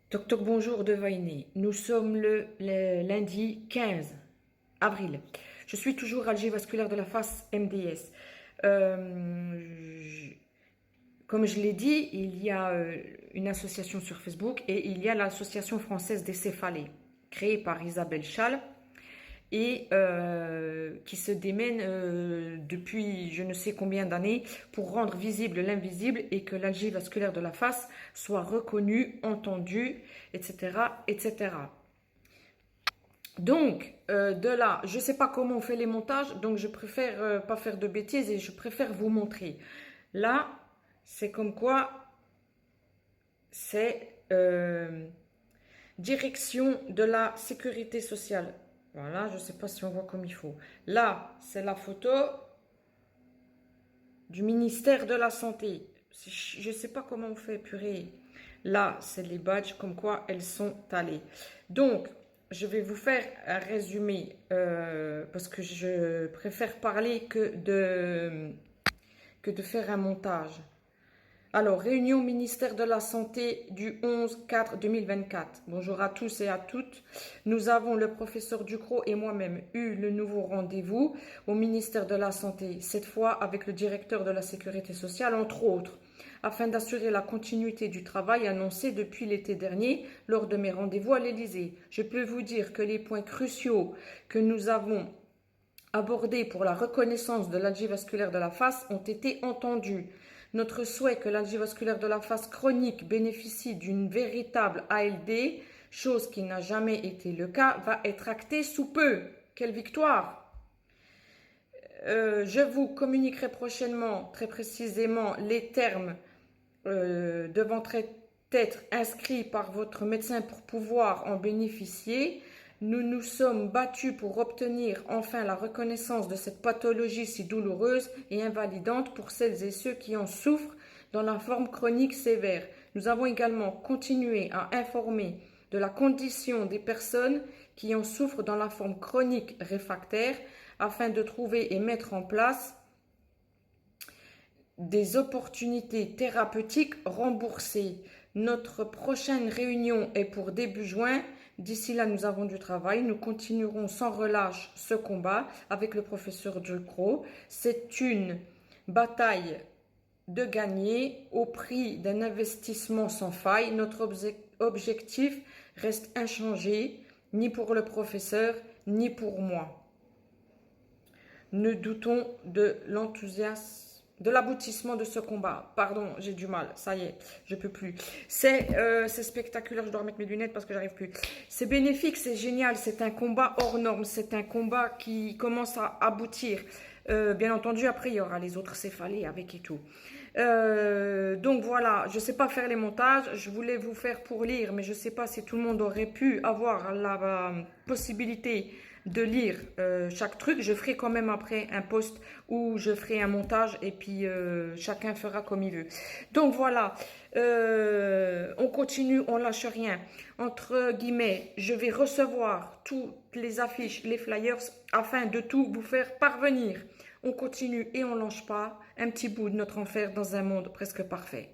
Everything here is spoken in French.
Toc toc bonjour de Vainé. Nous sommes le lundi 15 avril. Je suis toujours algévasculaire de la face MDS. Comme je l'ai dit, il y a une association sur Facebook et il y a l'association française des céphalées, créée par Isabelle Schall et qui se démène depuis je ne sais combien d'années pour rendre visible l'invisible et que l'algie vasculaire de la face soit reconnue, entendue, etc., etc. Donc, de là, je ne sais pas comment on fait les montages, donc je préfère pas faire de bêtises et je préfère vous montrer. Là, c'est comme quoi c'est direction de la sécurité sociale. Voilà, je ne sais pas si on voit comme il faut. Là, c'est la photo du ministère de la Santé. Je ne sais pas comment on fait, purée. Là, c'est les badges, comme quoi elles sont allées. Donc, je vais vous faire un résumé, parce que je préfère parler que de faire un montage. Alors, réunion ministère de la Santé du 11/4/2024. Bonjour à tous et à toutes. Nous avons, le professeur Ducrot et moi-même, eu le nouveau rendez-vous au ministère de la Santé, cette fois avec le directeur de la Sécurité sociale, entre autres, afin d'assurer la continuité du travail annoncé depuis l'été dernier lors de mes rendez-vous à l'Élysée. Je peux vous dire que les points cruciaux que nous avons abordés pour la reconnaissance de l'algie vasculaire de la face ont été entendus. Notre souhait que l'algie vasculaire de la face chronique bénéficie d'une véritable ALD, chose qui n'a jamais été le cas, va être acté sous peu. Quelle victoire! Je vous communiquerai prochainement, très précisément, les termes devant être inscrits par votre médecin pour pouvoir en bénéficier. Nous nous sommes battus pour obtenir enfin la reconnaissance de cette pathologie si douloureuse et invalidante pour celles et ceux qui en souffrent dans la forme chronique sévère. Nous avons également continué à informer de la condition des personnes qui en souffrent dans la forme chronique réfractaire afin de trouver et mettre en place des opportunités thérapeutiques remboursées. Notre prochaine réunion est pour début juin. D'ici là, nous avons du travail. Nous continuerons sans relâche ce combat avec le professeur Ducrot. C'est une bataille de gagner au prix d'un investissement sans faille. Notre objectif reste inchangé, ni pour le professeur, ni pour moi. Nous doutons de l'enthousiasme, de l'aboutissement de ce combat. Pardon, j'ai du mal, ça y est, je peux plus. C'est spectaculaire, je dois remettre mes lunettes parce que j'arrive plus. C'est bénéfique, c'est génial, c'est un combat hors norme, c'est un combat qui commence à aboutir. Bien entendu, après, il y aura les autres céphalées avec et tout. Donc voilà, je ne sais pas faire les montages, je voulais vous faire pour lire, mais je ne sais pas si tout le monde aurait pu avoir la possibilité de lire chaque truc. Je ferai quand même après un post où je ferai un montage et puis chacun fera comme il veut. Donc voilà, on continue, on lâche rien. Entre guillemets, je vais recevoir toutes les affiches, les flyers afin de tout vous faire parvenir. On continue et on ne lâche pas un petit bout de notre enfer dans un monde presque parfait.